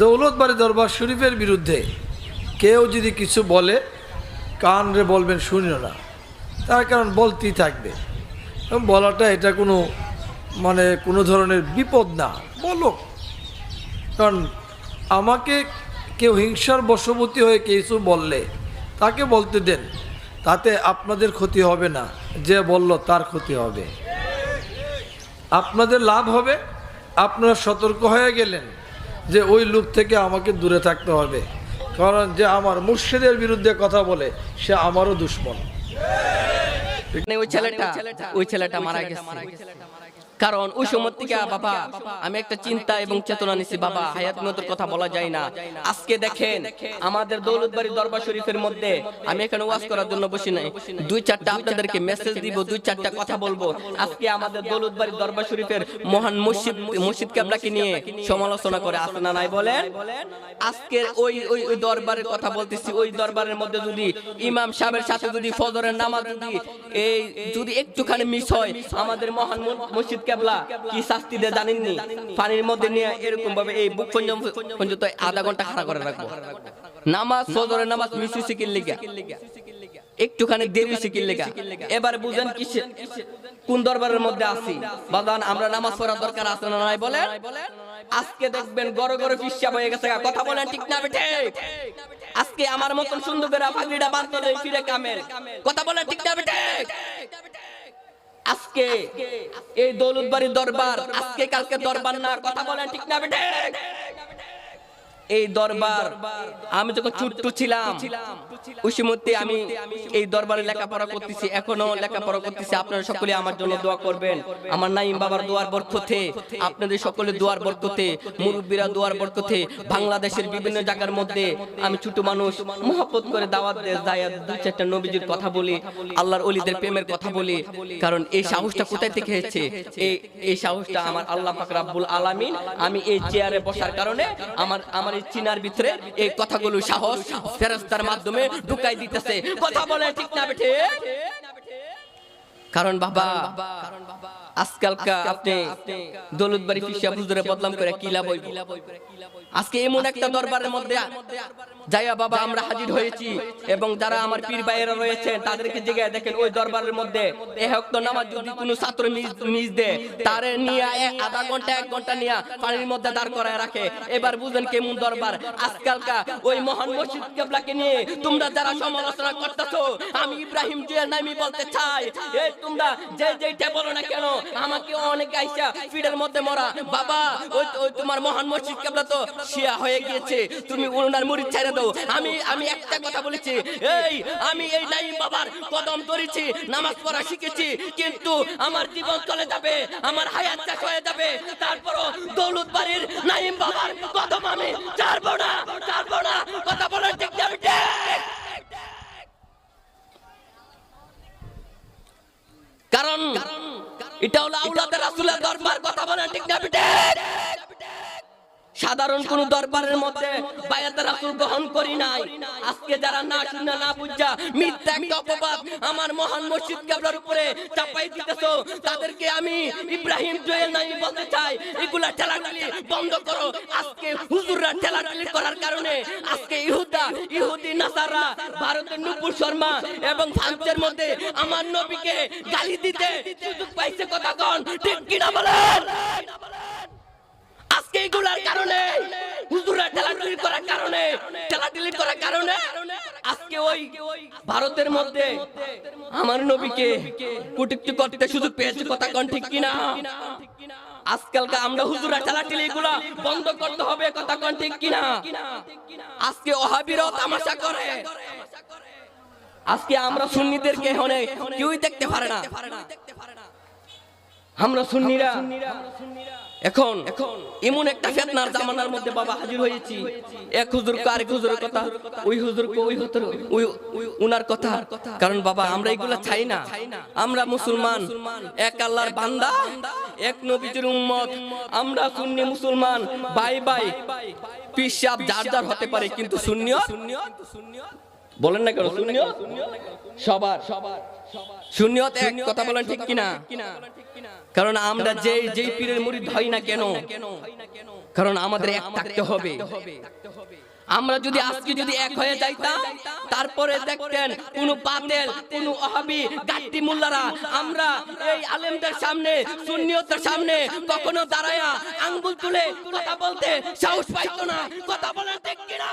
দৌলতবাড়ি দরবার শরীফের বিরুদ্ধে কেউ যদি কিছু বলে কান রে বলবেন শুনিও না, তার কারণ বলতেই থাকবে। এবং বলাটা এটা কোনো কোনো ধরনের বিপদ না, বলো। কারণ আমাকে কেউ হিংসার বশবর্তী হয়ে কিছু বললে তাকে বলতে দেন, তাতে আপনাদের ক্ষতি হবে না, যে বলল তার ক্ষতি হবে। আপনাদের লাভ হবে, আপনারা সতর্ক হয়ে গেলেন যে ওই লোক থেকে আমাকে দূরে থাকতে হবে, কারণ যে আমার মুর্শিদের বিরুদ্ধে কথা বলে সে আমারও দুশ্মন। ওই ছেলেটা মারা গেছে, কারণ ওই সময় থেকে বাবা আমি একটা চিন্তা এবং চেতনা নিছি, বাবা হায়াত মৃত্যুর কথা বলা যায় না। আজকে দেখেন আমাদের দৌলতবাড়ি দরবার শরীফের মধ্যে, আমি এখানে ওয়াজ করার জন্য বসি নাই, দুই চারটা আপনাদেরকে মেসেজ দিব, দুই চারটা কথা বলবো। আজকে আমাদের দৌলতবাড়ি দরবার শরীফের মহান মসজিদ কেবলাকে নিয়ে সমালোচনা করে আসে না নাই বলেন। আজকে ওই দরবারের কথা বলতেছি, ওই দরবারের মধ্যে যদি ইমাম সাহেবের সাথে যদি ফজরের নামাজ যদি একটুখানি মিস হয়, আমাদের মহান মসজিদ কেবলা কি শাস্তি দেয় জানেননি? পানির মধ্যে নিয়ে এরকম ভাবে এই বুক পর্যন্ত আধা ঘন্টা খাড়া করে রাখবো। নামাজ ফজরের নামাজ মিস হইছে কি লিগা, একটুখানি দেরি হইছে কি লিগা। এবার বুঝেন কোন দরবারের মধ্যে আছি বাদান, আমরা নামাজ পড়ার দরকার আছে না নাই বলেন। আজকে দেখবেন গড় গড় পিসাব হয়ে গেছে, কথা বলেন ঠিক না বেঠে? আজকে আমার মতন সুন্দর করে পাগড়িটা বাঁধতে দেই ফিরে কামেল, কথা বলেন ঠিক না বেঠে? আজকে এই দৌলতবাড়ি দরবার আজকে কালকে দরবার না, কথা বলেন ঠিক না বেঠে? এই দরবার আমি যখন ছোট্ট ছিলাম ওই সময়তে আমি এই দরবারে লেখাপড়া করতেছি, এখনো লেখাপড়া করতেছি। আপনারা সকলে আমার জন্য দোয়া করবেন, আমার নাইম বাবার দোয়ার বরকতে, আপনাদের সকলে দোয়ার বরকতে, মুরব্বীরা দোয়ার বরকতে। বাংলাদেশের বিভিন্ন জায়গার মধ্যে আমি ছোট মানুষ মহব্বত করে দাওয়াত দিয়ে যায়, দুই চারটা নবীজির কথা বলি, আল্লাহর ওলিদের প্রেমের কথা বলি। কারণ এই সাহসটা কোথায় থেকে এসেছে? এই সাহসটা আমার আল্লাহ পাক রব্বুল আলামিন, আমি এই চেয়ারে বসার কারণে আমার এই চিনার ভিতরে এই কথাগুলো সাহস ফেরেশতার মাধ্যমে ঢুকাই দিতেছে, কথা বলে ঠিক না বেঠে? কারণ বাবা আজকালকা আপনি দৌলতবাড়ি ফিসা হুজুরে বদনাম করে কি লাভ হইব? আজকে এমন একটা দরবারের মধ্যে যাইয়া বাবা আমরা হাজির হয়েছি, এবং যারা আমার পীর ভাইয়েরা রয়েছেন তাদেরকে জিজ্ঞাসা দেখেন ওই দরবারের মধ্যে এহক্ত নামাজ যদি কোনো ছাত্র মিস দেয়, তারে নিয়ে আধা ঘন্টা 1 ঘন্টা নিয়ে পানির মধ্যে দাঁড় করায় রাখে। এবার বুঝেন কেমন দরবার আজকালকা। ওই মহান মসজিদ কেবলাকে নিয়ে তোমরা যারা সমালোচনা করতেছো, আমি ইব্রাহিম জুয়েল নামি বলতে চাই, এই তোমরা যেটা বলো না কেন, আমাকে অনেকে আইসা ফিডের মধ্যে মরা, বাবা ওই তোমার মহান মসজিদ কেবলা তো শিয়া হয়ে গিয়েছে, তুমি ওনার মুরিদ ছেড়ে দাও। আমি একটা কথা বলেছি, আমি এই নাইম বাবার কদম ধরেছি, নামাজ পড়া শিখেছি, কিন্তু আমার জীবন চলে যাবে, আমার হায়াত শেষ হয়ে যাবে, তারপরও দৌলতবাড়ির নাইম বাবার কদম আমি ছাড়বো না। কথা বলার ঠিক না? কারণ এটা হলো আওলাদের রাসূলের দরবার, কথা বলেন ঠিক না বেটে? সাধারণ কোন দরবারের মধ্যে বায়াতের রাসূল গ্রহণ করি নাই। আজকে যারা না শুনে না বুঝা মিথ্যা একটা অপবাদ আমার মহান মসজিদ কেবলার উপরে চাপাই দিতেছো, তাদেরকে আমি ইব্রাহিম জুয়েল নামি বলতে চাই, এগুলা ঠেলাঠেলি বন্ধ করো। আজকে হুজুররা ঠেলাঠেলি করার কারণে আজকে ইহুদি নাসারা, ভারতের নুপুর শর্মা এবং ফ্রান্সের মধ্যে আমার নবীকে গালি দিতে সুযোগ পাইছে, কথা কোন ঠিক কিনা বলেন? আজকে এগুলার কারণে হুজুররা ঠেলাঠেলি করার কারণে আজকে ওই ভারতের মধ্যে আমার নবীকে কটূক্তি করতে সুযোগ পেয়েছে, কথা কোন ঠিক কিনা? আজকালকে আমরা হুজুররা ঠেলাঠেলি এগুলা বন্ধ করতে হবে, কথা কোন ঠিক কিনা? আজকে ওহাবিরাও তামাশা করে, আজকে আমরা সুন্নিদেরকে কেউই দেখতে পারে না। আমরা সুন্নিরা এখন এমন একটা ফিতনার জামানার মধ্যে বাবা হাজির হয়েছি, এক হুজুরকে আরেক হুজুরের কথা, ওই হুজুরকে ওই উনার কথা। কারণ বাবা আমরা এগুলা চাই না, আমরা মুসলমান, এক আল্লাহর বান্দা, এক নবীর উম্মত, আমরা সুন্নি মুসলমান ভাই পীর সাহেব যার হতে পারে, কিন্তু সুন্নিয়ত বলেন না কেন? সুন্নিয়ত সবার সুন্নিয়ত এক, কথা বলেন ঠিক কিনা? কারণ আমরা যেই পীরের মুরিদ হই না কেন, কারণ আমাদের এক থাকতে হবে। আমরা যদি আজকে যদি এক হয়ে যাইতাম, তারপরে দেখতেন কোন বাতেল, কোন ওহাবি, গাট্টি মোল্লারা আমরা এই আলেমদের সামনে, সুন্নিয়তের সামনে কখনো দাঁড়ায়া আঙ্গুল তুলে কথা বলতে সাহস পাইতো না। কথা বলেন ঠিক কিনা?